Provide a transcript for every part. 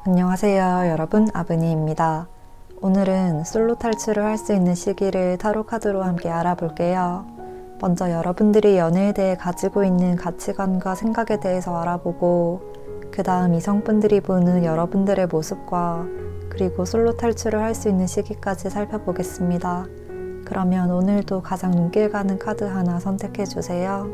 안녕하세요 여러분, 아브니입니다. 오늘은 솔로 탈출을 할 수 있는 시기를 타로 카드로 함께 알아볼게요. 먼저 여러분들이 연애에 대해 가지고 있는 가치관과 생각에 대해서 알아보고, 그 다음 이성분들이 보는 여러분들의 모습과 그리고 솔로 탈출을 할 수 있는 시기까지 살펴보겠습니다. 그러면 오늘도 가장 눈길 가는 카드 하나 선택해 주세요.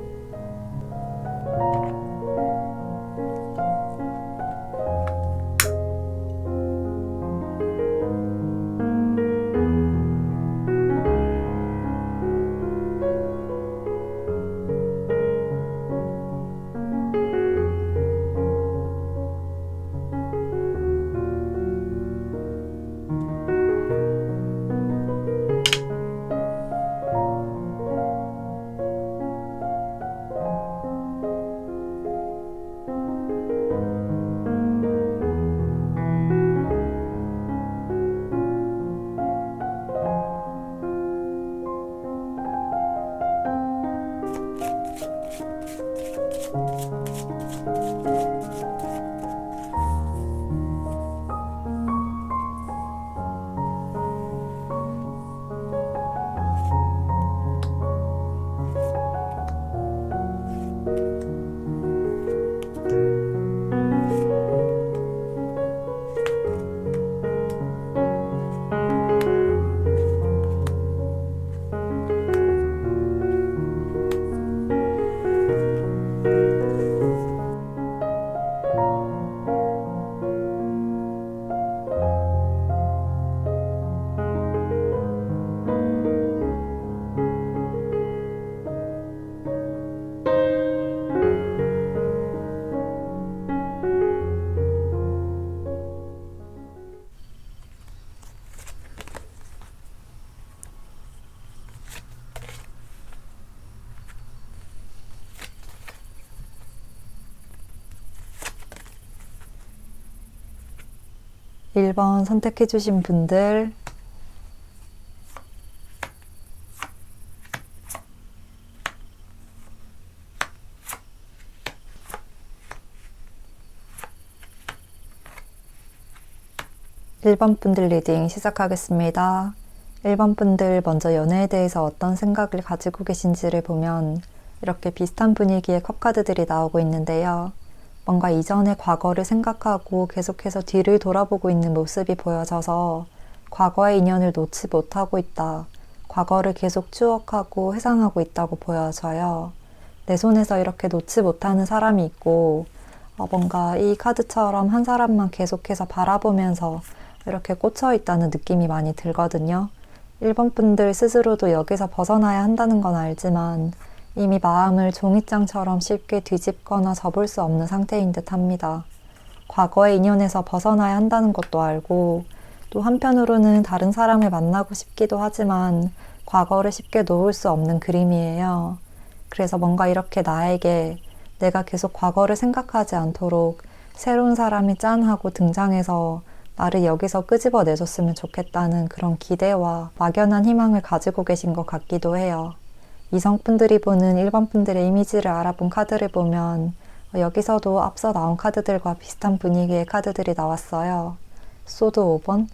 1번 선택해 주신 분들, 1번 분들 리딩 시작하겠습니다. 1번 분들 먼저 연애에 대해서 어떤 생각을 가지고 계신지를 보면 이렇게 비슷한 분위기의 컵카드들이 나오고 있는데요. 뭔가 이전의 과거를 생각하고 계속해서 뒤를 돌아보고 있는 모습이 보여져서 과거의 인연을 놓지 못하고 있다. 과거를 계속 추억하고 회상하고 있다고 보여져요. 내 손에서 이렇게 놓지 못하는 사람이 있고, 뭔가 이 카드처럼 한 사람만 계속해서 바라보면서 이렇게 꽂혀 있다는 느낌이 많이 들거든요. 1번 분들 스스로도 여기서 벗어나야 한다는 건 알지만 이미 마음을 종이장처럼 쉽게 뒤집거나 접을 수 없는 상태인 듯 합니다. 과거의 인연에서 벗어나야 한다는 것도 알고, 또 한편으로는 다른 사람을 만나고 싶기도 하지만 과거를 쉽게 놓을 수 없는 그림이에요. 그래서 뭔가 이렇게 나에게 내가 계속 과거를 생각하지 않도록 새로운 사람이 짠하고 등장해서 나를 여기서 끄집어내줬으면 좋겠다는 그런 기대와 막연한 희망을 가지고 계신 것 같기도 해요. 이성분들이 보는 1번 분들의 이미지를 알아본 카드를 보면 여기서도 앞서 나온 카드들과 비슷한 분위기의 카드들이 나왔어요. 소드 5번,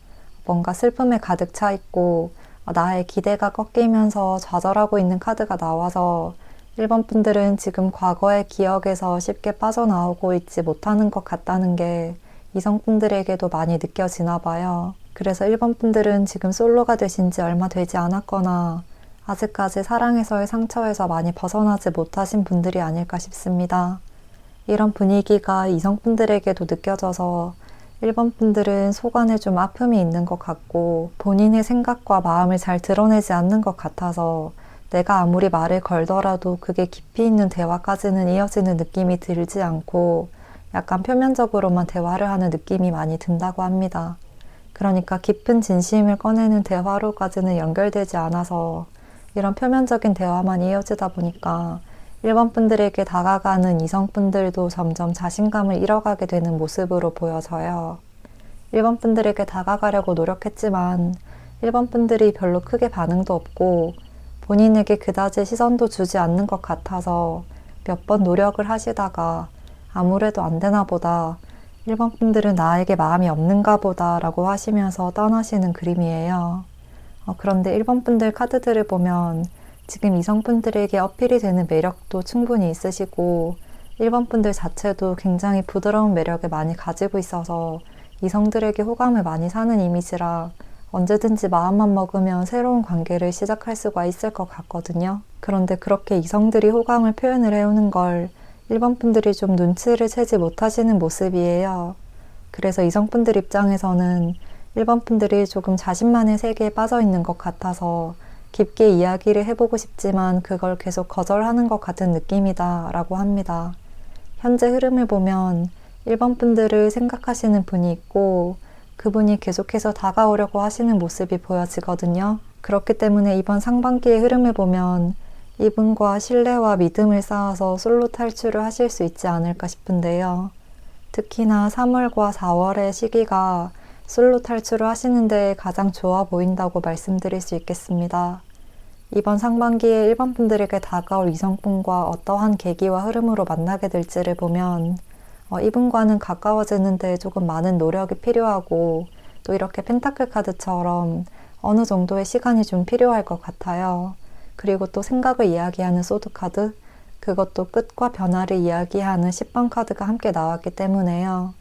뭔가 슬픔에 가득 차 있고 나의 기대가 꺾이면서 좌절하고 있는 카드가 나와서 1번 분들은 지금 과거의 기억에서 쉽게 빠져나오고 있지 못하는 것 같다는 게 이성분들에게도 많이 느껴지나 봐요. 그래서 1번 분들은 지금 솔로가 되신 지 얼마 되지 않았거나 아직까지 사랑에서의 상처에서 많이 벗어나지 못하신 분들이 아닐까 싶습니다. 이런 분위기가 이성분들에게도 느껴져서 1번 분들은 속안에 좀 아픔이 있는 것 같고 본인의 생각과 마음을 잘 드러내지 않는 것 같아서 내가 아무리 말을 걸더라도 그게 깊이 있는 대화까지는 이어지는 느낌이 들지 않고 약간 표면적으로만 대화를 하는 느낌이 많이 든다고 합니다. 그러니까 깊은 진심을 꺼내는 대화로까지는 연결되지 않아서 이런 표면적인 대화만 이어지다 보니까 1번 분들에게 다가가는 이성분들도 점점 자신감을 잃어가게 되는 모습으로 보여져요. 1번 분들에게 다가가려고 노력했지만 1번 분들이 별로 크게 반응도 없고 본인에게 그다지 시선도 주지 않는 것 같아서 몇 번 노력을 하시다가 아무래도 안 되나 보다, 1번 분들은 나에게 마음이 없는가 보다 라고 하시면서 떠나시는 그림이에요. 그런데 1번 분들 카드들을 보면 지금 이성분들에게 어필이 되는 매력도 충분히 있으시고 1번 분들 자체도 굉장히 부드러운 매력을 많이 가지고 있어서 이성들에게 호감을 많이 사는 이미지라 언제든지 마음만 먹으면 새로운 관계를 시작할 수가 있을 것 같거든요. 그런데 그렇게 이성들이 호감을 표현을 해오는 걸 1번 분들이 좀 눈치를 채지 못하시는 모습이에요. 그래서 이성분들 입장에서는 1번 분들이 조금 자신만의 세계에 빠져 있는 것 같아서 깊게 이야기를 해보고 싶지만 그걸 계속 거절하는 것 같은 느낌이다 라고 합니다. 현재 흐름을 보면 1번 분들을 생각하시는 분이 있고 그분이 계속해서 다가오려고 하시는 모습이 보여지거든요. 그렇기 때문에 이번 상반기의 흐름을 보면 이분과 신뢰와 믿음을 쌓아서 솔로 탈출을 하실 수 있지 않을까 싶은데요. 특히나 3월과 4월의 시기가 솔로 탈출을 하시는 데 가장 좋아 보인다고 말씀드릴 수 있겠습니다. 이번 상반기에 1번 분들에게 다가올 이성분과 어떠한 계기와 흐름으로 만나게 될지를 보면 이분과는 가까워지는데 조금 많은 노력이 필요하고 또 이렇게 펜타클 카드처럼 어느 정도의 시간이 좀 필요할 것 같아요. 그리고 또 생각을 이야기하는 소드 카드, 그것도 끝과 변화를 이야기하는 10번 카드가 함께 나왔기 때문에요.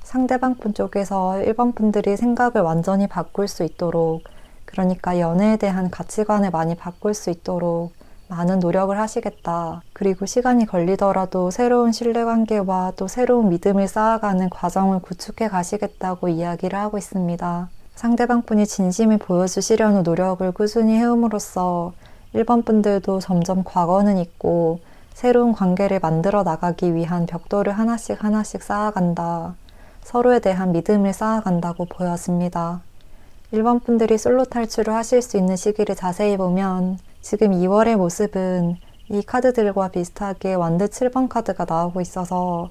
상대방 분 쪽에서 1번 분들이 생각을 완전히 바꿀 수 있도록, 그러니까 연애에 대한 가치관을 많이 바꿀 수 있도록 많은 노력을 하시겠다. 그리고 시간이 걸리더라도 새로운 신뢰관계와 또 새로운 믿음을 쌓아가는 과정을 구축해 가시겠다고 이야기를 하고 있습니다. 상대방 분이 진심을 보여주시려는 노력을 꾸준히 해옴으로써 1번 분들도 점점 과거는 잊고 새로운 관계를 만들어 나가기 위한 벽돌을 하나씩 하나씩 쌓아간다. 서로에 대한 믿음을 쌓아간다고 보여집니다. 1번 분들이 솔로 탈출을 하실 수 있는 시기를 자세히 보면 지금 2월의 모습은 이 카드들과 비슷하게 완드 7번 카드가 나오고 있어서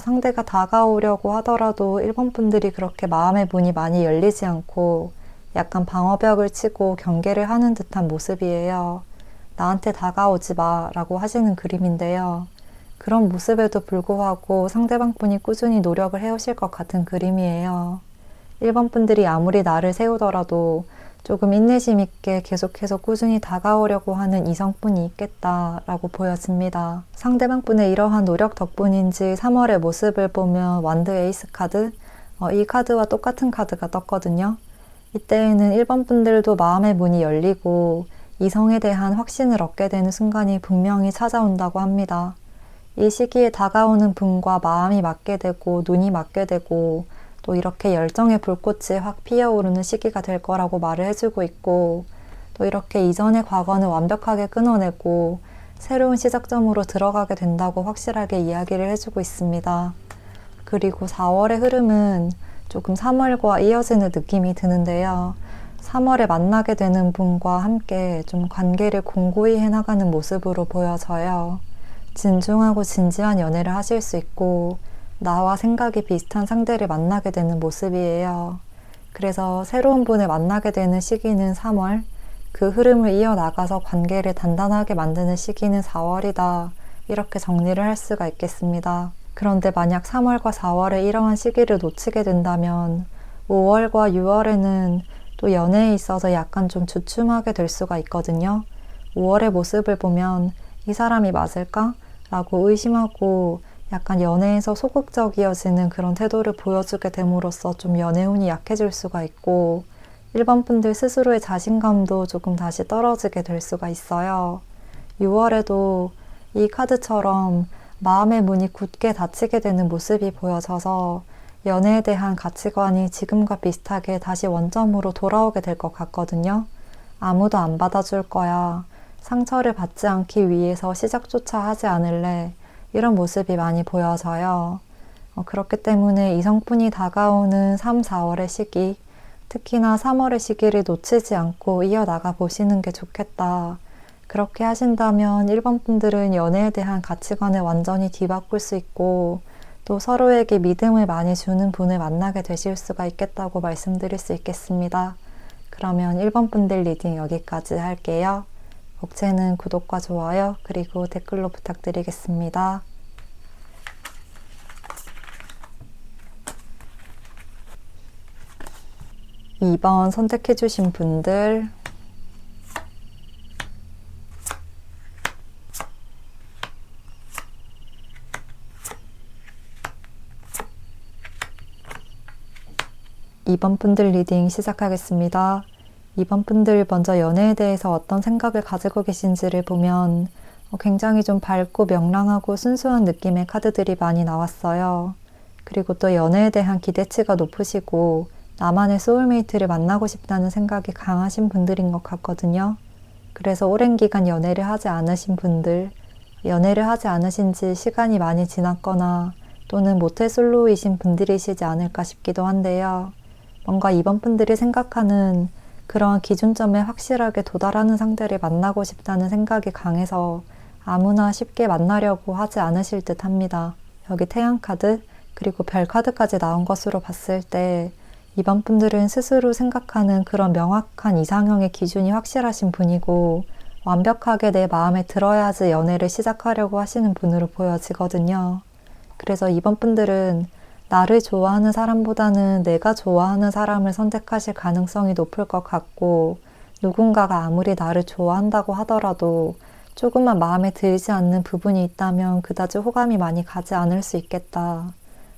상대가 다가오려고 하더라도 1번 분들이 그렇게 마음의 문이 많이 열리지 않고 약간 방어벽을 치고 경계를 하는 듯한 모습이에요. 나한테 다가오지 마 라고 하시는 그림인데요. 그런 모습에도 불구하고 상대방 분이 꾸준히 노력을 해오실 것 같은 그림이에요. 1번 분들이 아무리 나를 세우더라도 조금 인내심 있게 계속해서 꾸준히 다가오려고 하는 이성분이 있겠다라고 보여집니다. 상대방 분의 이러한 노력 덕분인지 3월의 모습을 보면 완드 에이스 카드, 이 카드와 똑같은 카드가 떴거든요. 이때에는 1번 분들도 마음의 문이 열리고 이성에 대한 확신을 얻게 되는 순간이 분명히 찾아온다고 합니다. 이 시기에 다가오는 분과 마음이 맞게 되고 눈이 맞게 되고 또 이렇게 열정의 불꽃이 확 피어오르는 시기가 될 거라고 말을 해주고 있고 또 이렇게 이전의 과거는 완벽하게 끊어내고 새로운 시작점으로 들어가게 된다고 확실하게 이야기를 해주고 있습니다. 그리고 4월의 흐름은 조금 3월과 이어지는 느낌이 드는데요. 3월에 만나게 되는 분과 함께 좀 관계를 공고히 해나가는 모습으로 보여져요. 진중하고 진지한 연애를 하실 수 있고 나와 생각이 비슷한 상대를 만나게 되는 모습이에요. 그래서 새로운 분을 만나게 되는 시기는 3월, 그 흐름을 이어나가서 관계를 단단하게 만드는 시기는 4월이다. 이렇게 정리를 할 수가 있겠습니다. 그런데 만약 3월과 4월에 이러한 시기를 놓치게 된다면 5월과 6월에는 또 연애에 있어서 약간 좀 주춤하게 될 수가 있거든요. 5월의 모습을 보면 이 사람이 맞을까? 라고 의심하고 약간 연애에서 소극적이어지는 그런 태도를 보여주게 됨으로써 좀 연애운이 약해질 수가 있고 1번 분들 스스로의 자신감도 조금 다시 떨어지게 될 수가 있어요. 6월에도 이 카드처럼 마음의 문이 굳게 닫히게 되는 모습이 보여져서 연애에 대한 가치관이 지금과 비슷하게 다시 원점으로 돌아오게 될 것 같거든요. 아무도 안 받아줄 거야. 상처를 받지 않기 위해서 시작조차 하지 않을래. 이런 모습이 많이 보여져요. 그렇기 때문에 이성분이 다가오는 3, 4월의 시기, 특히나 3월의 시기를 놓치지 않고 이어나가 보시는 게 좋겠다. 그렇게 하신다면 1번 분들은 연애에 대한 가치관을 완전히 뒤바꿀 수 있고 또 서로에게 믿음을 많이 주는 분을 만나게 되실 수가 있겠다고 말씀드릴 수 있겠습니다. 그러면 1번 분들 리딩 여기까지 할게요. 복채는 구독과 좋아요 그리고 댓글로 부탁드리겠습니다. 2번 선택해주신 분들, (2번) 분들 리딩 시작하겠습니다. 2번 분들 먼저 연애에 대해서 어떤 생각을 가지고 계신지를 보면 굉장히 좀 밝고 명랑하고 순수한 느낌의 카드들이 많이 나왔어요. 그리고 또 연애에 대한 기대치가 높으시고 나만의 소울메이트를 만나고 싶다는 생각이 강하신 분들인 것 같거든요. 그래서 오랜 기간 연애를 하지 않으신 분들, 연애를 하지 않으신 지 시간이 많이 지났거나 또는 모태솔로이신 분들이시지 않을까 싶기도 한데요. 뭔가 2번 분들이 생각하는 그러한 기준점에 확실하게 도달하는 상대를 만나고 싶다는 생각이 강해서 아무나 쉽게 만나려고 하지 않으실 듯 합니다. 여기 태양카드 그리고 별카드까지 나온 것으로 봤을 때 2번 분들은 스스로 생각하는 그런 명확한 이상형의 기준이 확실하신 분이고 완벽하게 내 마음에 들어야지 연애를 시작하려고 하시는 분으로 보여지거든요. 그래서 2번 분들은 나를 좋아하는 사람보다는 내가 좋아하는 사람을 선택하실 가능성이 높을 것 같고 누군가가 아무리 나를 좋아한다고 하더라도 조금만 마음에 들지 않는 부분이 있다면 그다지 호감이 많이 가지 않을 수 있겠다.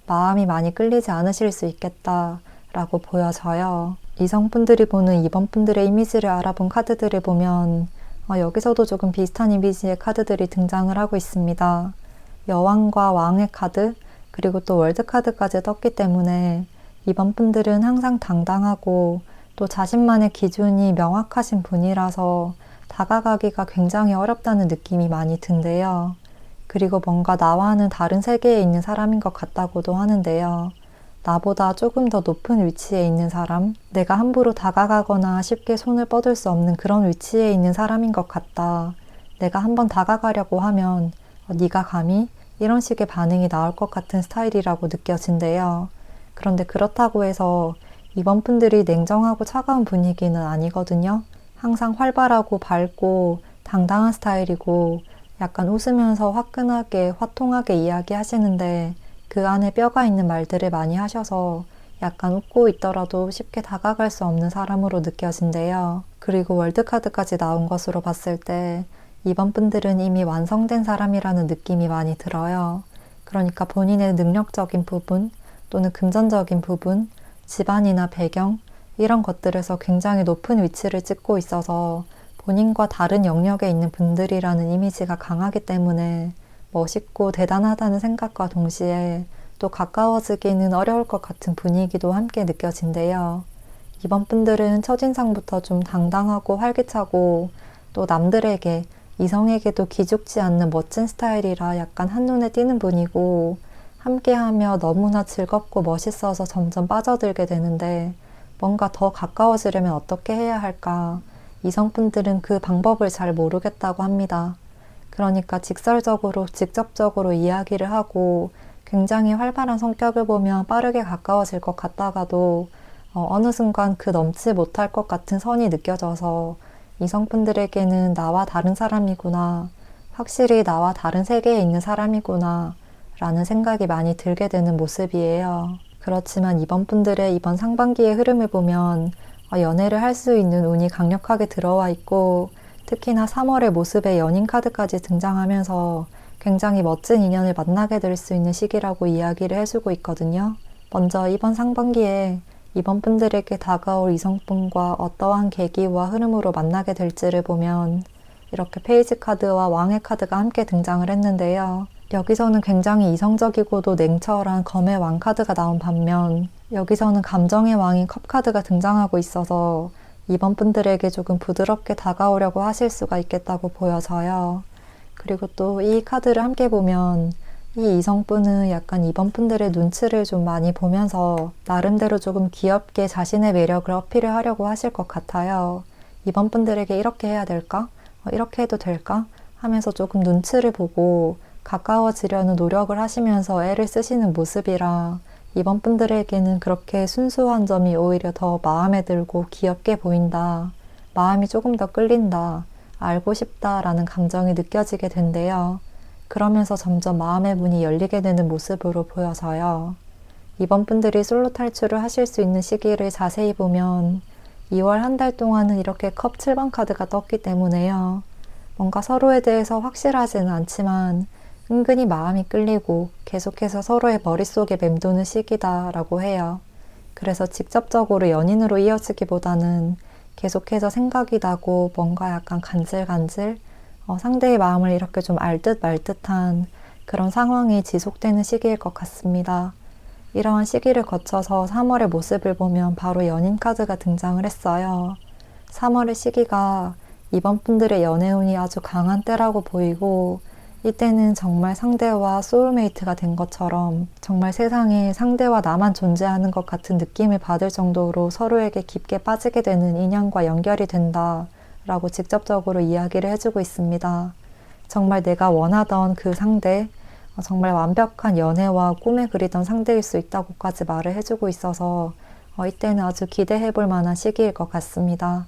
마음이 많이 끌리지 않으실 수 있겠다 라고 보여져요. 이성분들이 보는 2번 분들의 이미지를 알아본 카드들을 보면 여기서도 조금 비슷한 이미지의 카드들이 등장을 하고 있습니다. 여왕과 왕의 카드 그리고 또 월드카드까지 떴기 때문에 2번 분들은 항상 당당하고 또 자신만의 기준이 명확하신 분이라서 다가가기가 굉장히 어렵다는 느낌이 많이 든대요. 그리고 뭔가 나와는 다른 세계에 있는 사람인 것 같다고도 하는데요. 나보다 조금 더 높은 위치에 있는 사람, 내가 함부로 다가가거나 쉽게 손을 뻗을 수 없는 그런 위치에 있는 사람인 것 같다. 내가 한번 다가가려고 하면 네가 감히? 이런 식의 반응이 나올 것 같은 스타일이라고 느껴진대요. 그런데 그렇다고 해서 2번 분들이 냉정하고 차가운 분위기는 아니거든요. 항상 활발하고 밝고 당당한 스타일이고 약간 웃으면서 화끈하게 화통하게 이야기하시는데 그 안에 뼈가 있는 말들을 많이 하셔서 약간 웃고 있더라도 쉽게 다가갈 수 없는 사람으로 느껴진대요. 그리고 월드카드까지 나온 것으로 봤을 때 2번 분들은 이미 완성된 사람이라는 느낌이 많이 들어요. 그러니까 본인의 능력적인 부분 또는 금전적인 부분, 집안이나 배경 이런 것들에서 굉장히 높은 위치를 찍고 있어서 본인과 다른 영역에 있는 분들이라는 이미지가 강하기 때문에 멋있고 대단하다는 생각과 동시에 또 가까워지기는 어려울 것 같은 분위기도 함께 느껴진대요. 2번 분들은 첫인상부터 좀 당당하고 활기차고 또 남들에게 이성에게도 기죽지 않는 멋진 스타일이라 약간 한눈에 띄는 분이고 함께하며 너무나 즐겁고 멋있어서 점점 빠져들게 되는데 뭔가 더 가까워지려면 어떻게 해야 할까? 이성분들은 그 방법을 잘 모르겠다고 합니다. 그러니까 직설적으로 직접적으로 이야기를 하고 굉장히 활발한 성격을 보면 빠르게 가까워질 것 같다가도 어느 순간 그 넘지 못할 것 같은 선이 느껴져서 이성분들에게는 나와 다른 사람이구나, 확실히 나와 다른 세계에 있는 사람이구나 라는 생각이 많이 들게 되는 모습이에요. 그렇지만 이번 분들의 이번 상반기의 흐름을 보면 연애를 할 수 있는 운이 강력하게 들어와 있고 특히나 3월의 모습에 연인 카드까지 등장하면서 굉장히 멋진 인연을 만나게 될 수 있는 시기라고 이야기를 해주고 있거든요. 먼저 이번 상반기에 이번 분들에게 다가올 이성분과 어떠한 계기와 흐름으로 만나게 될지를 보면 이렇게 페이지 카드와 왕의 카드가 함께 등장을 했는데요. 여기서는 굉장히 이성적이고도 냉철한 검의 왕 카드가 나온 반면 여기서는 감정의 왕인 컵 카드가 등장하고 있어서 이번 분들에게 조금 부드럽게 다가오려고 하실 수가 있겠다고 보여져요. 그리고 또 이 카드를 함께 보면 이 이성분은 약간 이번 분들의 눈치를 좀 많이 보면서 나름대로 조금 귀엽게 자신의 매력을 어필을 하려고 하실 것 같아요. 이번 분들에게 이렇게 해야 될까? 이렇게 해도 될까? 하면서 조금 눈치를 보고 가까워지려는 노력을 하시면서 애를 쓰시는 모습이라 이번 분들에게는 그렇게 순수한 점이 오히려 더 마음에 들고 귀엽게 보인다. 마음이 조금 더 끌린다. 알고 싶다라는 감정이 느껴지게 된대요. 그러면서 점점 마음의 문이 열리게 되는 모습으로 보여져요. 2번 분들이 솔로 탈출을 하실 수 있는 시기를 자세히 보면 2월 한 달 동안은 이렇게 컵 7번 카드가 떴기 때문에요. 뭔가 서로에 대해서 확실하지는 않지만 은근히 마음이 끌리고 계속해서 서로의 머릿속에 맴도는 시기다라고 해요. 그래서 직접적으로 연인으로 이어지기보다는 계속해서 생각이 나고 뭔가 약간 간질간질 상대의 마음을 이렇게 좀 알 듯 말 듯한 그런 상황이 지속되는 시기일 것 같습니다. 이러한 시기를 거쳐서 3월의 모습을 보면 바로 연인 카드가 등장을 했어요. 3월의 시기가 이번 분들의 연애운이 아주 강한 때라고 보이고 이때는 정말 상대와 소울메이트가 된 것처럼 정말 세상에 상대와 나만 존재하는 것 같은 느낌을 받을 정도로 서로에게 깊게 빠지게 되는 인연과 연결이 된다 라고 직접적으로 이야기를 해주고 있습니다. 정말 내가 원하던 그 상대, 정말 완벽한 연애와 꿈에 그리던 상대일 수 있다고까지 말을 해주고 있어서 이때는 아주 기대해 볼 만한 시기일 것 같습니다.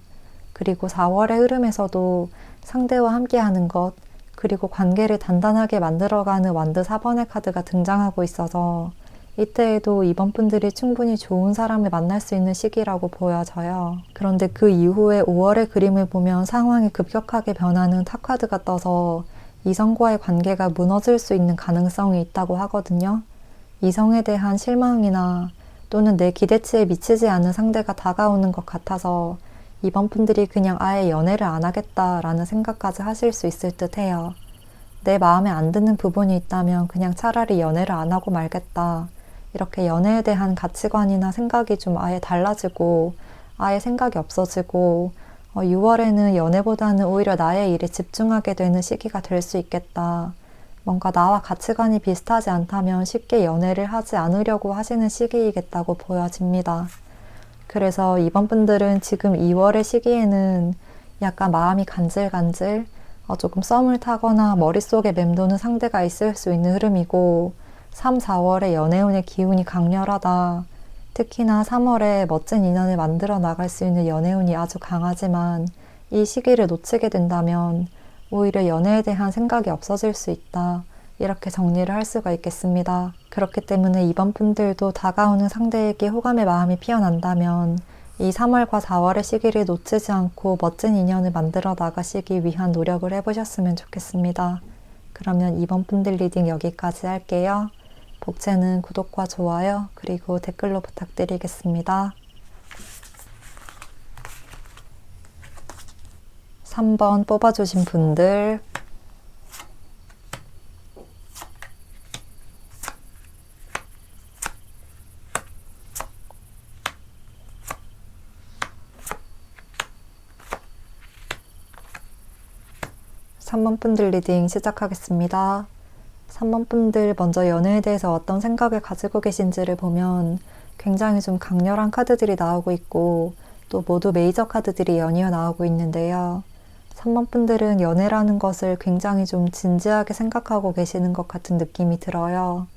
그리고 4월의 흐름에서도 상대와 함께하는 것, 그리고 관계를 단단하게 만들어가는 완드 4번의 카드가 등장하고 있어서 이때에도 이번 분들이 충분히 좋은 사람을 만날 수 있는 시기라고 보여져요. 그런데 그 이후에 5월의 그림을 보면 상황이 급격하게 변하는 탑카드가 떠서 이성과의 관계가 무너질 수 있는 가능성이 있다고 하거든요. 이성에 대한 실망이나 또는 내 기대치에 미치지 않는 상대가 다가오는 것 같아서 이번 분들이 그냥 아예 연애를 안 하겠다라는 생각까지 하실 수 있을 듯 해요. 내 마음에 안 드는 부분이 있다면 그냥 차라리 연애를 안 하고 말겠다. 이렇게 연애에 대한 가치관이나 생각이 좀 아예 달라지고 아예 생각이 없어지고 6월에는 연애보다는 오히려 나의 일에 집중하게 되는 시기가 될 수 있겠다. 뭔가 나와 가치관이 비슷하지 않다면 쉽게 연애를 하지 않으려고 하시는 시기이겠다고 보여집니다. 그래서 이번 분들은 지금 2월의 시기에는 약간 마음이 간질간질, 조금 썸을 타거나 머릿속에 맴도는 상대가 있을 수 있는 흐름이고 3, 4월에 연애운의 기운이 강렬하다. 특히나 3월에 멋진 인연을 만들어 나갈 수 있는 연애운이 아주 강하지만 이 시기를 놓치게 된다면 오히려 연애에 대한 생각이 없어질 수 있다. 이렇게 정리를 할 수가 있겠습니다. 그렇기 때문에 이번 분들도 다가오는 상대에게 호감의 마음이 피어난다면 이 3월과 4월의 시기를 놓치지 않고 멋진 인연을 만들어 나가시기 위한 노력을 해보셨으면 좋겠습니다. 그러면 이번 분들 리딩 여기까지 할게요. 복채는 구독과 좋아요 그리고 댓글로 부탁드리겠습니다. 3번 뽑아주신 분들 3번 분들 리딩 시작하겠습니다. 3번 분들 먼저 연애에 대해서 어떤 생각을 가지고 계신지를 보면 굉장히 좀 강렬한 카드들이 나오고 있고 또 모두 메이저 카드들이 연이어 나오고 있는데요. 3번 분들은 연애라는 것을 굉장히 좀 진지하게 생각하고 계시는 것 같은 느낌이 들어요.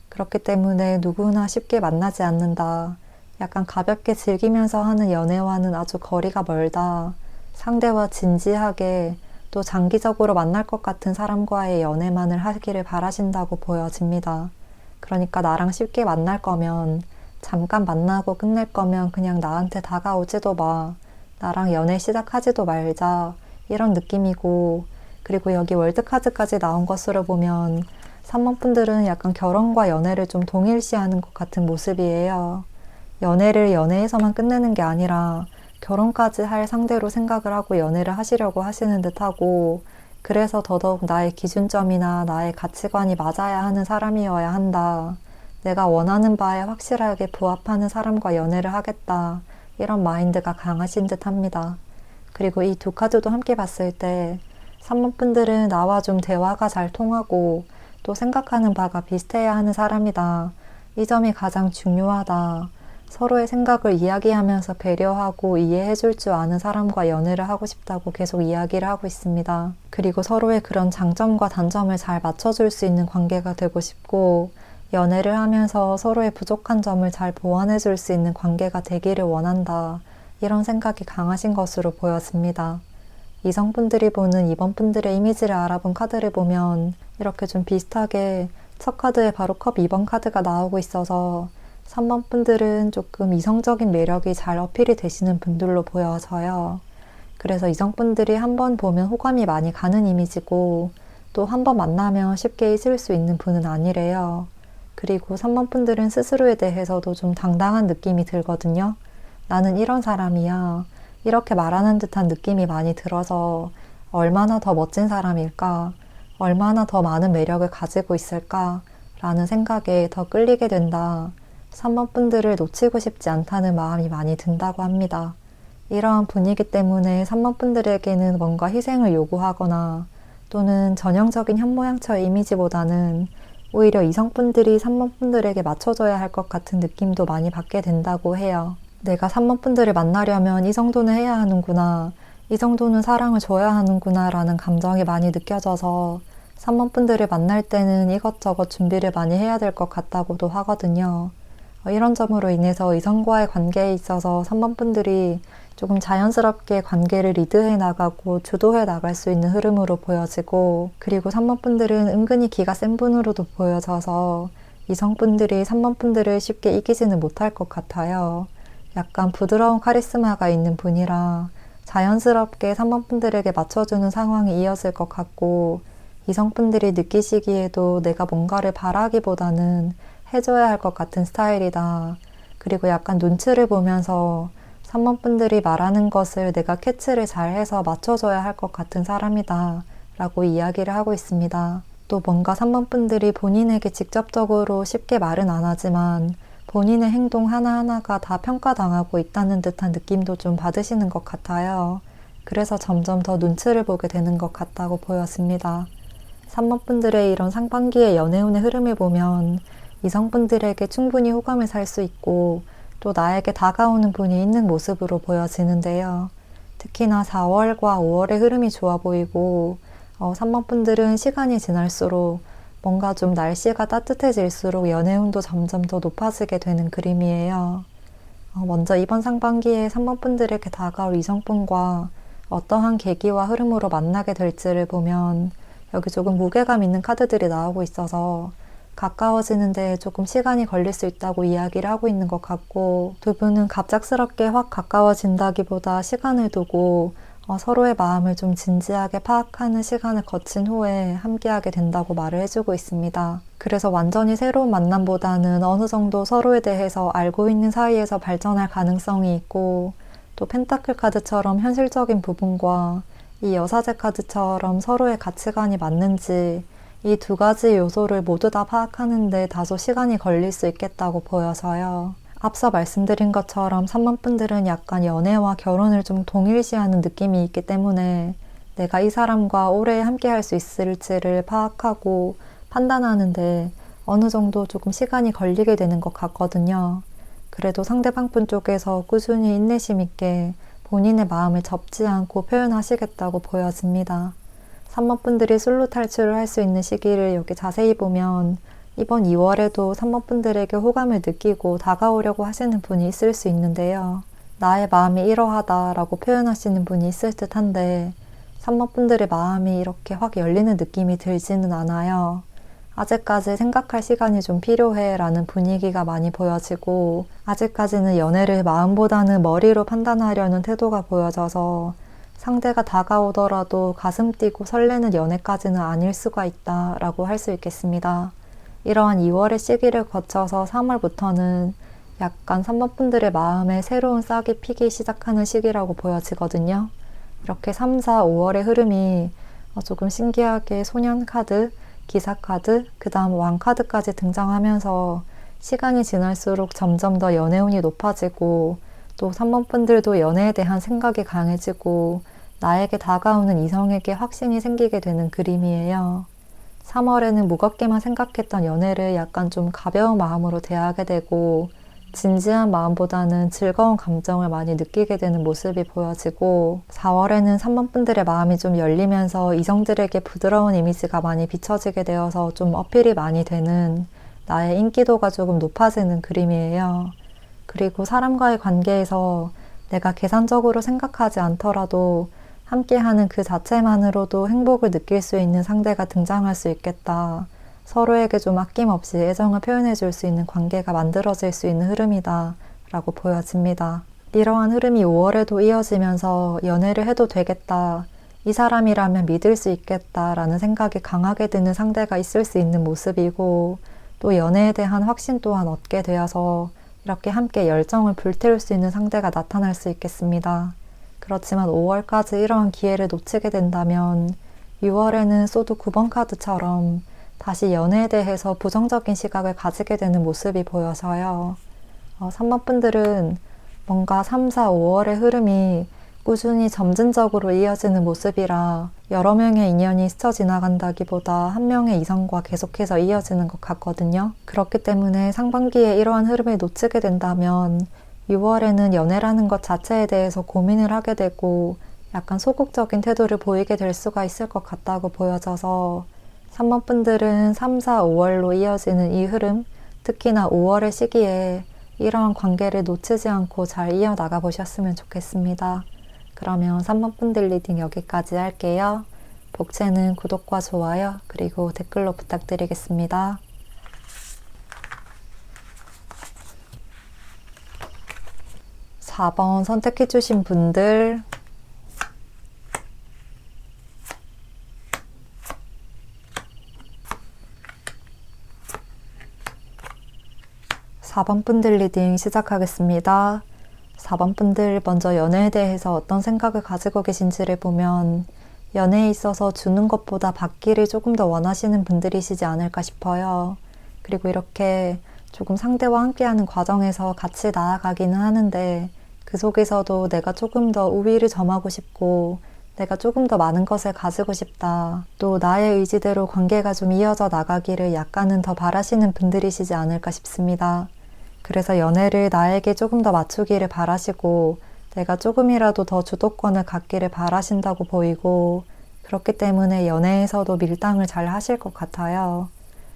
그렇기 때문에 누구나 쉽게 만나지 않는다. 약간 가볍게 즐기면서 하는 연애와는 아주 거리가 멀다. 상대와 진지하게 또 장기적으로 만날 것 같은 사람과의 연애만을 하기를 바라신다고 보여집니다. 그러니까 나랑 쉽게 만날 거면 잠깐 만나고 끝낼 거면 그냥 나한테 다가오지도 마. 나랑 연애 시작하지도 말자. 이런 느낌이고 그리고 여기 월드카드까지 나온 것으로 보면 3번 분들은 약간 결혼과 연애를 좀 동일시하는 것 같은 모습이에요. 연애를 연애에서만 끝내는 게 아니라 결혼까지 할 상대로 생각을 하고 연애를 하시려고 하시는 듯하고 그래서 더더욱 나의 기준점이나 나의 가치관이 맞아야 하는 사람이어야 한다. 내가 원하는 바에 확실하게 부합하는 사람과 연애를 하겠다. 이런 마인드가 강하신 듯 합니다. 그리고 이 두 카드도 함께 봤을 때 3번 분들은 나와 좀 대화가 잘 통하고 또 생각하는 바가 비슷해야 하는 사람이다. 이 점이 가장 중요하다. 서로의 생각을 이야기하면서 배려하고 이해해 줄 줄 아는 사람과 연애를 하고 싶다고 계속 이야기를 하고 있습니다. 그리고 서로의 그런 장점과 단점을 잘 맞춰줄 수 있는 관계가 되고 싶고 연애를 하면서 서로의 부족한 점을 잘 보완해 줄 수 있는 관계가 되기를 원한다. 이런 생각이 강하신 것으로 보여집니다. 이성분들이 보는 이번 분들의 이미지를 알아본 카드를 보면 이렇게 좀 비슷하게 첫 카드에 바로 컵 2번 카드가 나오고 있어서 3번 분들은 조금 이성적인 매력이 잘 어필이 되시는 분들로 보여져요. 그래서 이성분들이 한 번 보면 호감이 많이 가는 이미지고 또 한 번 만나면 쉽게 잊을 수 있는 분은 아니래요. 그리고 3번 분들은 스스로에 대해서도 좀 당당한 느낌이 들거든요. 나는 이런 사람이야. 이렇게 말하는 듯한 느낌이 많이 들어서 얼마나 더 멋진 사람일까? 얼마나 더 많은 매력을 가지고 있을까? 라는 생각에 더 끌리게 된다. 3번 분들을 놓치고 싶지 않다는 마음이 많이 든다고 합니다. 이러한 분위기 때문에 3번 분들에게는 뭔가 희생을 요구하거나 또는 전형적인 현모양처의 이미지보다는 오히려 이성분들이 3번 분들에게 맞춰줘야 할 것 같은 느낌도 많이 받게 된다고 해요. 내가 3번 분들을 만나려면 이 정도는 해야 하는구나, 이 정도는 사랑을 줘야 하는구나 라는 감정이 많이 느껴져서 3번 분들을 만날 때는 이것저것 준비를 많이 해야 될 것 같다고도 하거든요. 이런 점으로 인해서 이성과의 관계에 있어서 3번 분들이 조금 자연스럽게 관계를 리드해 나가고 주도해 나갈 수 있는 흐름으로 보여지고, 그리고 3번 분들은 은근히 기가 센 분으로도 보여져서 이성분들이 3번 분들을 쉽게 이기지는 못할 것 같아요. 약간 부드러운 카리스마가 있는 분이라 자연스럽게 3번 분들에게 맞춰주는 상황이 이어질 것 같고, 이성분들이 느끼시기에도 내가 뭔가를 바라기보다는 해줘야 할 것 같은 스타일이다. 그리고 약간 눈치를 보면서 3번 분들이 말하는 것을 내가 캐치를 잘 해서 맞춰줘야 할 것 같은 사람이다 라고 이야기를 하고 있습니다. 또 뭔가 3번 분들이 본인에게 직접적으로 쉽게 말은 안 하지만 본인의 행동 하나하나가 다 평가당하고 있다는 듯한 느낌도 좀 받으시는 것 같아요. 그래서 점점 더 눈치를 보게 되는 것 같다고 보였습니다. 3번 분들의 이런 상반기의 연애운의 흐름을 보면 이성분들에게 충분히 호감을 살 수 있고 또 나에게 다가오는 분이 있는 모습으로 보여지는데요. 특히나 4월과 5월의 흐름이 좋아 보이고 3번 분들은 시간이 지날수록 뭔가 좀 날씨가 따뜻해질수록 연애운도 점점 더 높아지게 되는 그림이에요. 먼저 이번 상반기에 3번 분들에게 다가올 이성분과 어떠한 계기와 흐름으로 만나게 될지를 보면 여기 조금 무게감 있는 카드들이 나오고 있어서 가까워지는데 조금 시간이 걸릴 수 있다고 이야기를 하고 있는 것 같고, 두 분은 갑작스럽게 확 가까워진다기보다 시간을 두고 서로의 마음을 좀 진지하게 파악하는 시간을 거친 후에 함께하게 된다고 말을 해주고 있습니다. 그래서 완전히 새로운 만남보다는 어느 정도 서로에 대해서 알고 있는 사이에서 발전할 가능성이 있고, 또 펜타클 카드처럼 현실적인 부분과 이 여사제 카드처럼 서로의 가치관이 맞는지 이 두 가지 요소를 모두 다 파악하는데 다소 시간이 걸릴 수 있겠다고 보여서요. 앞서 말씀드린 것처럼 3번 분들은 약간 연애와 결혼을 좀 동일시하는 느낌이 있기 때문에 내가 이 사람과 오래 함께 할 수 있을지를 파악하고 판단하는데 어느 정도 조금 시간이 걸리게 되는 것 같거든요. 그래도 상대방 분 쪽에서 꾸준히 인내심 있게 본인의 마음을 접지 않고 표현하시겠다고 보여집니다. 3번 분들이 솔로 탈출을 할 수 있는 시기를 여기 자세히 보면 이번 2월에도 3번 분들에게 호감을 느끼고 다가오려고 하시는 분이 있을 수 있는데요. 나의 마음이 이러하다라고 표현하시는 분이 있을 듯한데 3번 분들의 마음이 이렇게 확 열리는 느낌이 들지는 않아요. 아직까지 생각할 시간이 좀 필요해 라는 분위기가 많이 보여지고, 아직까지는 연애를 마음보다는 머리로 판단하려는 태도가 보여져서 상대가 다가오더라도 가슴 뛰고 설레는 연애까지는 아닐 수가 있다 라고 할 수 있겠습니다. 이러한 2월의 시기를 거쳐서 3월부터는 약간 3번 분들의 마음에 새로운 싹이 피기 시작하는 시기라고 보여지거든요. 이렇게 3, 4, 5월의 흐름이 조금 신기하게 소년 카드, 기사 카드, 그 다음 왕 카드까지 등장하면서 시간이 지날수록 점점 더 연애운이 높아지고, 또 3번 분들도 연애에 대한 생각이 강해지고 나에게 다가오는 이성에게 확신이 생기게 되는 그림이에요. 3월에는 무겁게만 생각했던 연애를 약간 좀 가벼운 마음으로 대하게 되고 진지한 마음보다는 즐거운 감정을 많이 느끼게 되는 모습이 보여지고, 4월에는 3번 분들의 마음이 좀 열리면서 이성들에게 부드러운 이미지가 많이 비춰지게 되어서 좀 어필이 많이 되는, 나의 인기도가 조금 높아지는 그림이에요. 그리고 사람과의 관계에서 내가 계산적으로 생각하지 않더라도 함께하는 그 자체만으로도 행복을 느낄 수 있는 상대가 등장할 수 있겠다 서로에게 좀 아낌없이 애정을 표현해 줄 수 있는 관계가 만들어질 수 있는 흐름이다 라고 보여집니다. 이러한 흐름이 5월에도 이어지면서 연애를 해도 되겠다, 이 사람이라면 믿을 수 있겠다 라는 생각이 강하게 드는 상대가 있을 수 있는 모습이고, 또 연애에 대한 확신 또한 얻게 되어서 이렇게 함께 열정을 불태울 수 있는 상대가 나타날 수 있겠습니다. 그렇지만 5월까지 이러한 기회를 놓치게 된다면 6월에는 소드 9번 카드처럼 다시 연애에 대해서 부정적인 시각을 가지게 되는 모습이 보여서요. 3번 분들은 뭔가 3, 4, 5월의 흐름이 꾸준히 점진적으로 이어지는 모습이라 여러 명의 인연이 스쳐 지나간다기보다 한 명의 이성과 계속해서 이어지는 것 같거든요. 그렇기 때문에 상반기에 이러한 흐름을 놓치게 된다면 6월에는 연애라는 것 자체에 대해서 고민을 하게 되고 약간 소극적인 태도를 보이게 될 수가 있을 것 같다고 보여져서 3번 분들은 3, 4, 5월로 이어지는 이 흐름, 특히나 5월의 시기에 이러한 관계를 놓치지 않고 잘 이어나가 보셨으면 좋겠습니다. 그러면 3번 분들 리딩 여기까지 할게요. 복채는 구독과 좋아요, 그리고 댓글로 부탁드리겠습니다. 4번 선택해주신 분들, 4번 분들 리딩 시작하겠습니다. 4번 분들 먼저 연애에 대해서 어떤 생각을 가지고 계신지를 보면 연애에 있어서 주는 것보다 받기를 조금 더 원하시는 분들이시지 않을까 싶어요. 그리고 이렇게 조금 상대와 함께하는 과정에서 같이 나아가기는 하는데 그 속에서도 내가 조금 더 우위를 점하고 싶고 내가 조금 더 많은 것을 가지고 싶다, 또 나의 의지대로 관계가 좀 이어져 나가기를 약간은 더 바라시는 분들이시지 않을까 싶습니다. 그래서 연애를 나에게 조금 더 맞추기를 바라시고 내가 조금이라도 더 주도권을 갖기를 바라신다고 보이고, 그렇기 때문에 연애에서도 밀당을 잘 하실 것 같아요.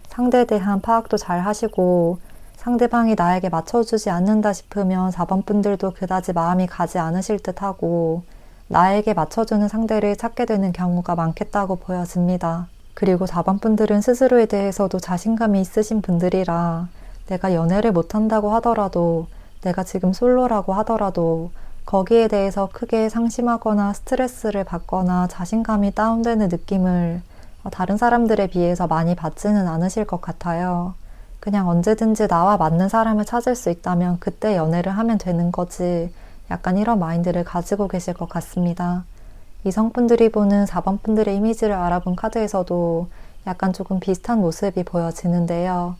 상대에 대한 파악도 잘 하시고 상대방이 나에게 맞춰주지 않는다 싶으면 4번 분들도 그다지 마음이 가지 않으실 듯 하고 나에게 맞춰주는 상대를 찾게 되는 경우가 많겠다고 보여집니다. 그리고 4번 분들은 스스로에 대해서도 자신감이 있으신 분들이라 내가 연애를 못한다고 하더라도, 내가 지금 솔로라고 하더라도 거기에 대해서 크게 상심하거나 스트레스를 받거나 자신감이 다운되는 느낌을 다른 사람들에 비해서 많이 받지는 않으실 것 같아요. 그냥 언제든지 나와 맞는 사람을 찾을 수 있다면 그때 연애를 하면 되는 거지, 약간 이런 마인드를 가지고 계실 것 같습니다. 이성분들이 보는 4번 분들의 이미지를 알아본 카드에서도 약간 조금 비슷한 모습이 보여지는데요.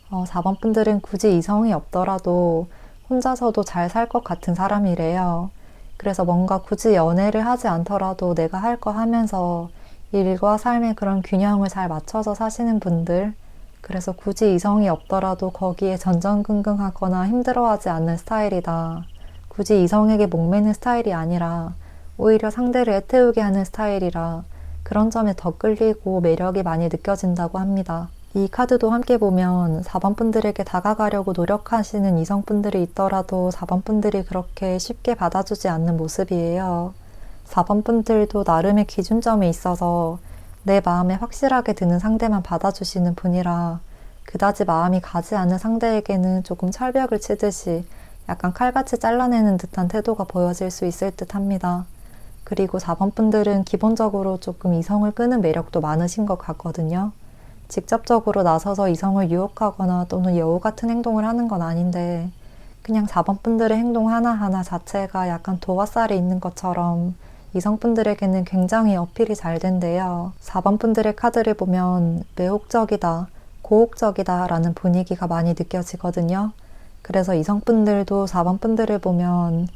4번 분들은 굳이 이성이 없더라도 혼자서도 잘 살 것 같은 사람이래요. 그래서 뭔가 굳이 연애를 하지 않더라도 내가 할 거 하면서 일과 삶의 그런 균형을 잘 맞춰서 사시는 분들, 그래서 굳이 이성이 없더라도 거기에 전전긍긍하거나 힘들어하지 않는 스타일이다. 굳이 이성에게 목매는 스타일이 아니라 오히려 상대를 애태우게 하는 스타일이라 그런 점에 더 끌리고 매력이 많이 느껴진다고 합니다. 이 카드도 함께 보면 4번 분들에게 다가가려고 노력하시는 이성분들이 있더라도 4번 분들이 그렇게 쉽게 받아주지 않는 모습이에요. 4번 분들도 나름의 기준점이 있어서 내 마음에 확실하게 드는 상대만 받아주시는 분이라 그다지 마음이 가지 않는 상대에게는 조금 철벽을 치듯이 약간 칼같이 잘라내는 듯한 태도가 보여질 수 있을 듯 합니다. 그리고 4번 분들은 기본적으로 조금 이성을 끄는 매력도 많으신 것 같거든요. 직접적으로 나서서 이성을 유혹하거나 또는 여우 같은 행동을 하는 건 아닌데 그냥 4번 분들의 행동 하나하나 자체가 약간 도화살이 있는 것처럼 이성분들에게는 굉장히 어필이 잘 된대요. 4번 분들의 카드를 보면 매혹적이다, 고혹적이다 라는 분위기가 많이 느껴지거든요. 그래서 이성분들도 4번 분들을 보면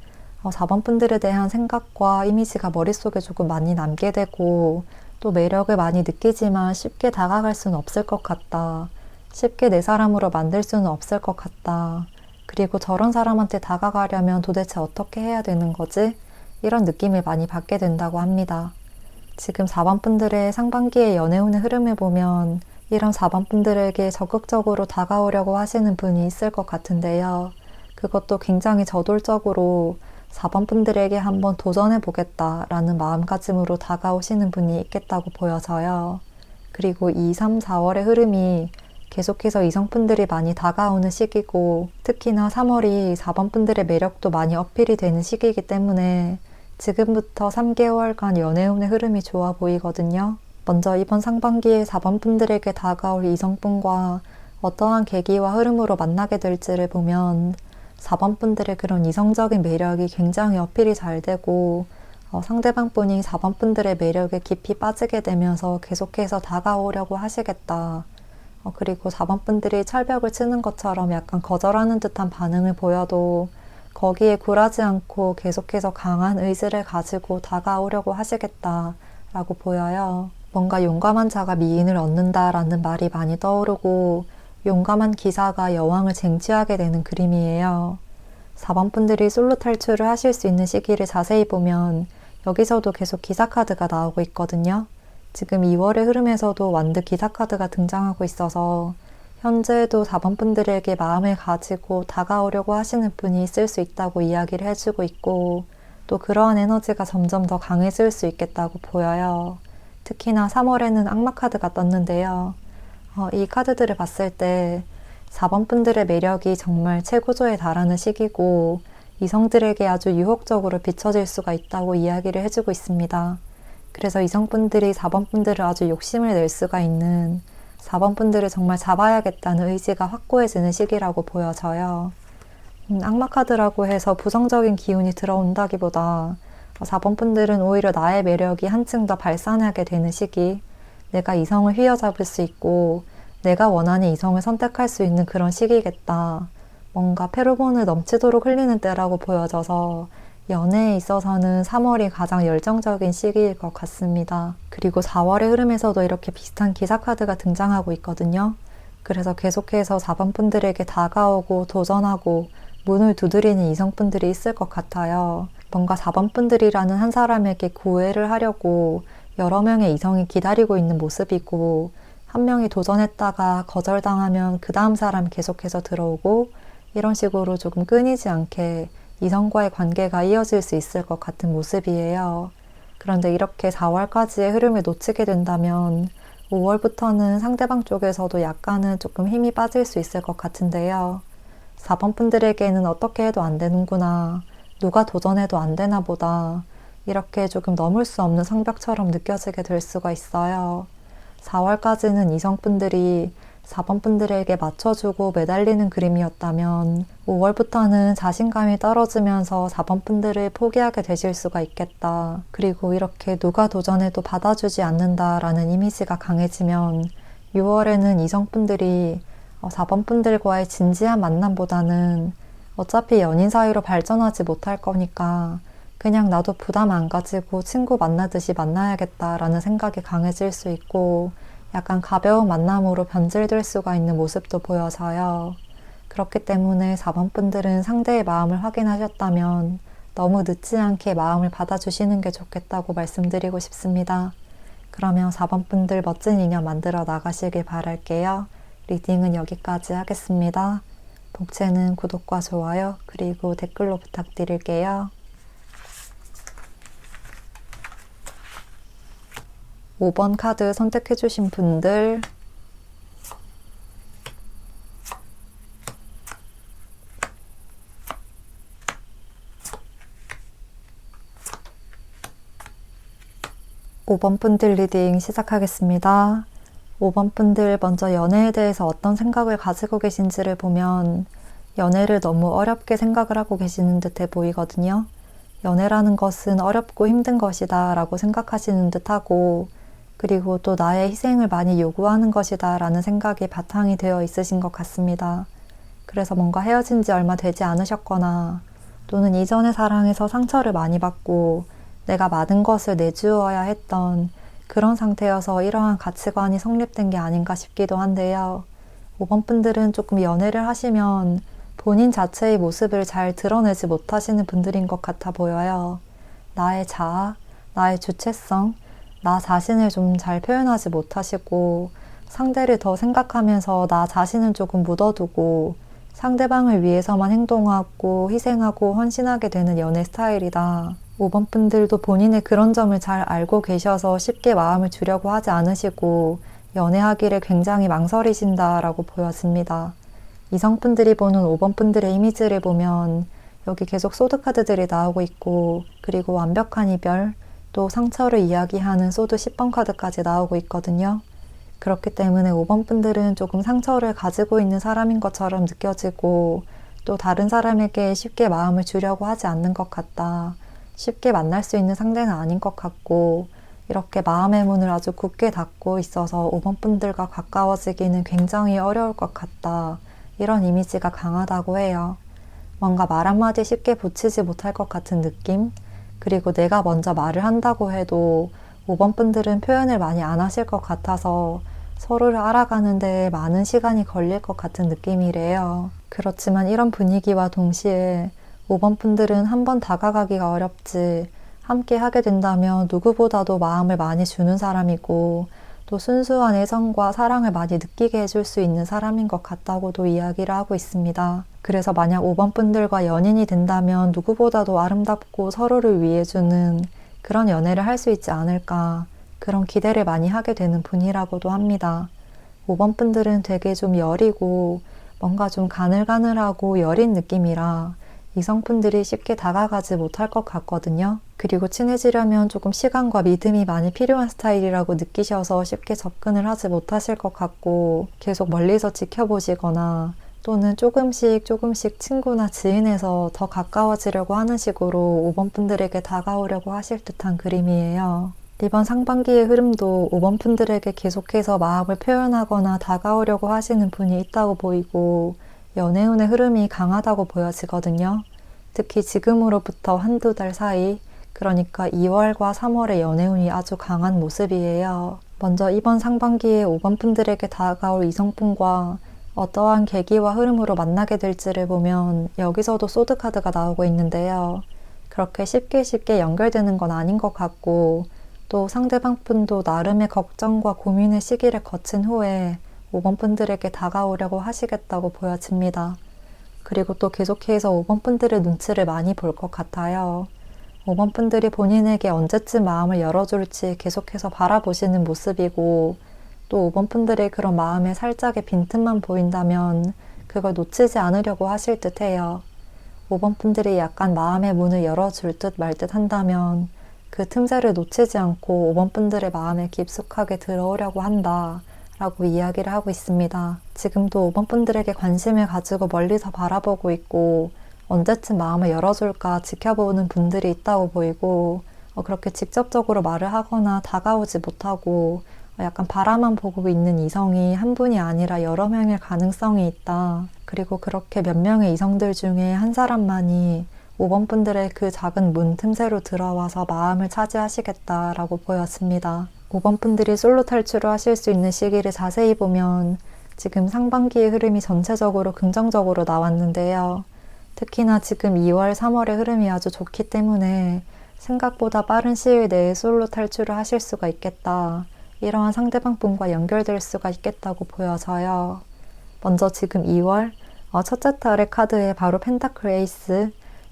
4번 분들에 대한 생각과 이미지가 머릿속에 조금 많이 남게 되고 또 매력을 많이 느끼지만 쉽게 다가갈 수는 없을 것 같다. 쉽게 내 사람으로 만들 수는 없을 것 같다. 그리고 저런 사람한테 다가가려면 도대체 어떻게 해야 되는 거지? 이런 느낌을 많이 받게 된다고 합니다. 지금 4번 분들의 상반기의 연애운의 흐름을 보면 이런 4번 분들에게 적극적으로 다가오려고 하시는 분이 있을 것 같은데요. 그것도 굉장히 저돌적으로 4번 분들에게 한번 도전해 보겠다라는 마음가짐으로 다가오시는 분이 있겠다고 보여서요. 그리고 2, 3, 4월의 흐름이 계속해서 이성분들이 많이 다가오는 시기고, 특히나 3월이 4번 분들의 매력도 많이 어필이 되는 시기이기 때문에 지금부터 3개월간 연애운의 흐름이 좋아 보이거든요. 먼저 이번 상반기에 4번 분들에게 다가올 이성분과 어떠한 계기와 흐름으로 만나게 될지를 보면 4번 분들의 그런 이성적인 매력이 굉장히 어필이 잘 되고, 상대방 분이 4번 분들의 매력에 깊이 빠지게 되면서 계속해서 다가오려고 하시겠다. 그리고 4번 분들이 철벽을 치는 것처럼 약간 거절하는 듯한 반응을 보여도 거기에 굴하지 않고 계속해서 강한 의지를 가지고 다가오려고 하시겠다라고 보여요. 뭔가 용감한 자가 미인을 얻는다라는 말이 많이 떠오르고, 용감한 기사가 여왕을 쟁취하게 되는 그림이에요. 4번 분들이 솔로 탈출을 하실 수 있는 시기를 자세히 보면 여기서도 계속 기사 카드가 나오고 있거든요. 지금 2월의 흐름에서도 완드 기사 카드가 등장하고 있어서 현재도 4번 분들에게 마음을 가지고 다가오려고 하시는 분이 있을 수 있다고 이야기를 해주고 있고, 또 그러한 에너지가 점점 더 강해질 수 있겠다고 보여요. 특히나 3월에는 악마 카드가 떴는데요. 이 카드들을 봤을 때 4번 분들의 매력이 정말 최고조에 달하는 시기고, 이성들에게 아주 유혹적으로 비춰질 수가 있다고 이야기를 해주고 있습니다. 그래서 이성분들이 4번 분들을 아주 욕심을 낼 수가 있는, 4번 분들을 정말 잡아야겠다는 의지가 확고해지는 시기라고 보여져요. 악마 카드라고 해서 부정적인 기운이 들어온다기보다 4번 분들은 오히려 나의 매력이 한층 더 발산하게 되는 시기, 내가 이성을 휘어잡을 수 있고 내가 원하는 이성을 선택할 수 있는 그런 시기겠다. 뭔가 페로몬을 넘치도록 흘리는 때라고 보여져서 연애에 있어서는 3월이 가장 열정적인 시기일 것 같습니다. 그리고 4월의 흐름에서도 이렇게 비슷한 기사 카드가 등장하고 있거든요. 그래서 계속해서 4번 분들에게 다가오고 도전하고 문을 두드리는 이성분들이 있을 것 같아요. 뭔가 4번 분들이라는 한 사람에게 구애를 하려고 여러 명의 이성이 기다리고 있는 모습이고, 한 명이 도전했다가 거절당하면 그 다음 사람이 계속해서 들어오고, 이런 식으로 조금 끊이지 않게 이성과의 관계가 이어질 수 있을 것 같은 모습이에요. 그런데 이렇게 4월까지의 흐름을 놓치게 된다면 5월부터는 상대방 쪽에서도 약간은 조금 힘이 빠질 수 있을 것 같은데요. 4번 분들에게는 어떻게 해도 안 되는구나, 누가 도전해도 안 되나 보다, 이렇게 조금 넘을 수 없는 성벽처럼 느껴지게 될 수가 있어요. 4월까지는 이성분들이 4번 분들에게 맞춰주고 매달리는 그림이었다면 5월부터는 자신감이 떨어지면서 4번 분들을 포기하게 되실 수가 있겠다. 그리고 이렇게 누가 도전해도 받아주지 않는다라는 이미지가 강해지면 6월에는 이성분들이 4번 분들과의 진지한 만남보다는 어차피 연인 사이로 발전하지 못할 거니까 그냥 나도 부담 안 가지고 친구 만나듯이 만나야겠다라는 생각이 강해질 수 있고, 약간 가벼운 만남으로 변질될 수가 있는 모습도 보여서요. 그렇기 때문에 4번 분들은 상대의 마음을 확인하셨다면 너무 늦지 않게 마음을 받아주시는 게 좋겠다고 말씀드리고 싶습니다. 그러면 4번 분들 멋진 인연 만들어 나가시길 바랄게요. 리딩은 여기까지 하겠습니다. 복채는 구독과 좋아요, 그리고 댓글로 부탁드릴게요. 5번 카드 선택해주신 분들, (5번) 분들 리딩 시작하겠습니다. 5번 분들 먼저 연애에 대해서 어떤 생각을 가지고 계신지를 보면 연애를 너무 어렵게 생각을 하고 계시는 듯해 보이거든요. 연애라는 것은 어렵고 힘든 것이다 라고 생각하시는 듯하고, 그리고 또 나의 희생을 많이 요구하는 것이다 라는 생각이 바탕이 되어 있으신 것 같습니다. 그래서 뭔가 헤어진 지 얼마 되지 않으셨거나, 또는 이전의 사랑에서 상처를 많이 받고 내가 많은 것을 내주어야 했던 그런 상태여서 이러한 가치관이 성립된 게 아닌가 싶기도 한데요. 5번 분들은 조금 연애를 하시면 본인 자체의 모습을 잘 드러내지 못하시는 분들인 것 같아 보여요. 나의 자아, 나의 주체성, 나 자신을 좀 잘 표현하지 못하시고 상대를 더 생각하면서 나 자신은 조금 묻어두고 상대방을 위해서만 행동하고 희생하고 헌신하게 되는 연애 스타일이다. 5번 분들도 본인의 그런 점을 잘 알고 계셔서 쉽게 마음을 주려고 하지 않으시고 연애하기를 굉장히 망설이신다라고 보여집니다. 이성분들이 보는 5번분들의 이미지를 보면 여기 계속 소드카드들이 나오고 있고, 그리고 완벽한 이별, 또 상처를 이야기하는 소드 10번 카드까지 나오고 있거든요. 그렇기 때문에 5번분들은 조금 상처를 가지고 있는 사람인 것처럼 느껴지고, 또 다른 사람에게 쉽게 마음을 주려고 하지 않는 것 같다. 쉽게 만날 수 있는 상대는 아닌 것 같고, 이렇게 마음의 문을 아주 굳게 닫고 있어서 5번분들과 가까워지기는 굉장히 어려울 것 같다. 이런 이미지가 강하다고 해요. 뭔가 말 한마디 쉽게 붙이지 못할 것 같은 느낌? 그리고 내가 먼저 말을 한다고 해도 5번분들은 표현을 많이 안 하실 것 같아서 서로를 알아가는데 많은 시간이 걸릴 것 같은 느낌이래요. 그렇지만 이런 분위기와 동시에 5번분들은 한번 다가가기가 어렵지, 함께 하게 된다면 누구보다도 마음을 많이 주는 사람이고, 또 순수한 애정과 사랑을 많이 느끼게 해줄 수 있는 사람인 것 같다고도 이야기를 하고 있습니다. 그래서 만약 5번분들과 연인이 된다면 누구보다도 아름답고 서로를 위해주는 그런 연애를 할 수 있지 않을까, 그런 기대를 많이 하게 되는 분이라고도 합니다. 5번분들은 되게 좀 여리고 뭔가 좀 가늘가늘하고 여린 느낌이라 이성분들이 쉽게 다가가지 못할 것 같거든요. 그리고 친해지려면 조금 시간과 믿음이 많이 필요한 스타일이라고 느끼셔서 쉽게 접근을 하지 못하실 것 같고, 계속 멀리서 지켜보시거나 또는 조금씩 친구나 지인에서 더 가까워지려고 하는 식으로 5번분들에게 다가오려고 하실 듯한 그림이에요. 이번 상반기의 흐름도 5번분들에게 계속해서 마음을 표현하거나 다가오려고 하시는 분이 있다고 보이고, 연애운의 흐름이 강하다고 보여지거든요. 특히 지금으로부터 한두 달 사이, 그러니까 2월과 3월의 연애운이 아주 강한 모습이에요. 먼저 이번 상반기에 5번분들에게 다가올 이성분과 어떠한 계기와 흐름으로 만나게 될지를 보면 여기서도 소드카드가 나오고 있는데요. 그렇게 쉽게 연결되는 건 아닌 것 같고, 또 상대방 분도 나름의 걱정과 고민의 시기를 거친 후에 5번분들에게 다가오려고 하시겠다고 보여집니다. 그리고 또 계속해서 5번분들의 눈치를 많이 볼 것 같아요. 5번분들이 본인에게 언제쯤 마음을 열어줄지 계속해서 바라보시는 모습이고, 또 5번분들의 그런 마음에 살짝의 빈틈만 보인다면 그걸 놓치지 않으려고 하실 듯 해요. 5번분들이 약간 마음의 문을 열어줄 듯 말 듯 한다면 그 틈새를 놓치지 않고 5번분들의 마음에 깊숙하게 들어오려고 한다 라고 이야기를 하고 있습니다. 지금도 5번분들에게 관심을 가지고 멀리서 바라보고 있고, 언제쯤 마음을 열어줄까 지켜보는 분들이 있다고 보이고, 그렇게 직접적으로 말을 하거나 다가오지 못하고 약간 바라만 보고 있는 이성이 한 분이 아니라 여러 명일 가능성이 있다. 그리고 그렇게 몇 명의 이성들 중에 한 사람만이 5번분들의 그 작은 문 틈새로 들어와서 마음을 차지하시겠다라고 보였습니다. 5번분들이 솔로 탈출을 하실 수 있는 시기를 자세히 보면 지금 상반기의 흐름이 전체적으로 긍정적으로 나왔는데요. 특히나 지금 2월, 3월의 흐름이 아주 좋기 때문에 생각보다 빠른 시일 내에 솔로 탈출을 하실 수가 있겠다. 이러한 상대방 분과 연결될 수가 있겠다고 보여져요. 먼저 지금 2월, 첫째 달의 카드에 바로 펜타클 에이스,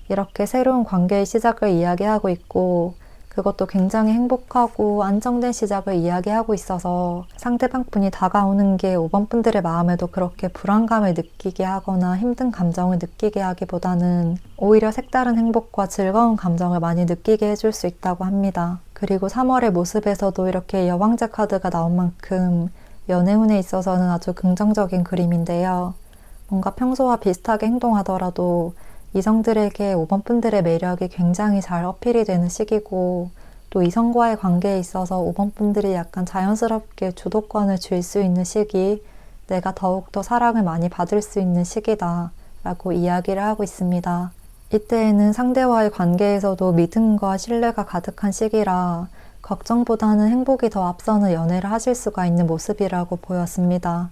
이렇게 새로운 관계의 시작을 이야기하고 있고, 그것도 굉장히 행복하고 안정된 시작을 이야기하고 있어서 상대방 분이 다가오는 게 5번분들의 마음에도 그렇게 불안감을 느끼게 하거나 힘든 감정을 느끼게 하기보다는 오히려 색다른 행복과 즐거운 감정을 많이 느끼게 해줄 수 있다고 합니다. 그리고 3월의 모습에서도 이렇게 여왕제 카드가 나온 만큼 연애운에 있어서는 아주 긍정적인 그림인데요. 뭔가 평소와 비슷하게 행동하더라도 이성들에게 5번분들의 매력이 굉장히 잘 어필이 되는 시기고, 또 이성과의 관계에 있어서 5번분들이 약간 자연스럽게 주도권을 쥘 수 있는 시기, 내가 더욱더 사랑을 많이 받을 수 있는 시기다 라고 이야기를 하고 있습니다. 이때에는 상대와의 관계에서도 믿음과 신뢰가 가득한 시기라 걱정보다는 행복이 더 앞서는 연애를 하실 수가 있는 모습이라고 보였습니다.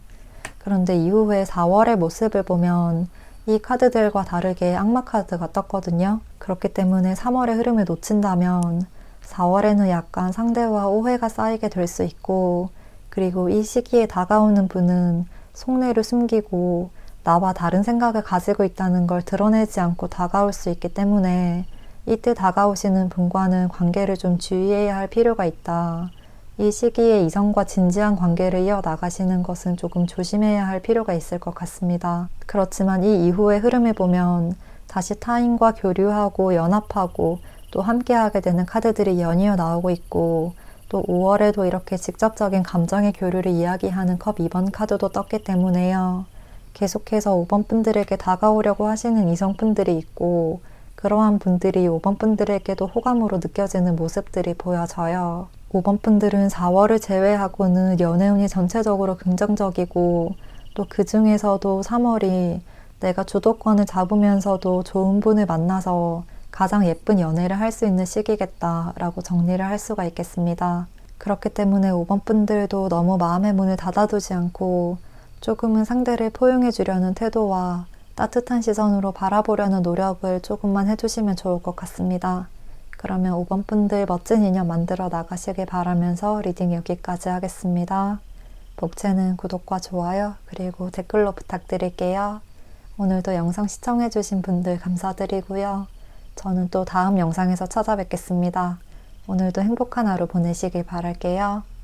그런데 이후에 4월의 모습을 보면 이 카드들과 다르게 악마 카드가 떴거든요. 그렇기 때문에 3월의 흐름을 놓친다면 4월에는 약간 상대와 오해가 쌓이게 될 수 있고, 그리고 이 시기에 다가오는 분은 속내를 숨기고 나와 다른 생각을 가지고 있다는 걸 드러내지 않고 다가올 수 있기 때문에 이때 다가오시는 분과는 관계를 좀 주의해야 할 필요가 있다. 이 시기에 이성과 진지한 관계를 이어나가시는 것은 조금 조심해야 할 필요가 있을 것 같습니다. 그렇지만 이 이후의 흐름을 보면 다시 타인과 교류하고 연합하고 또 함께하게 되는 카드들이 연이어 나오고 있고, 또 5월에도 이렇게 직접적인 감정의 교류를 이야기하는 컵 2번 카드도 떴기 때문에요. 계속해서 5번 분들에게 다가오려고 하시는 이성분들이 있고, 그러한 분들이 5번 분들에게도 호감으로 느껴지는 모습들이 보여져요. 5번 분들은 4월을 제외하고는 연애운이 전체적으로 긍정적이고, 또 그 중에서도 3월이 내가 주도권을 잡으면서도 좋은 분을 만나서 가장 예쁜 연애를 할 수 있는 시기겠다라고 정리를 할 수가 있겠습니다. 그렇기 때문에 5번 분들도 너무 마음의 문을 닫아두지 않고 조금은 상대를 포용해 주려는 태도와 따뜻한 시선으로 바라보려는 노력을 조금만 해주시면 좋을 것 같습니다. 그러면 5번 분들 멋진 인연 만들어 나가시길 바라면서 리딩 여기까지 하겠습니다. 복채는 구독과 좋아요 그리고 댓글로 부탁드릴게요. 오늘도 영상 시청해주신 분들 감사드리고요. 저는 또 다음 영상에서 찾아뵙겠습니다. 오늘도 행복한 하루 보내시길 바랄게요.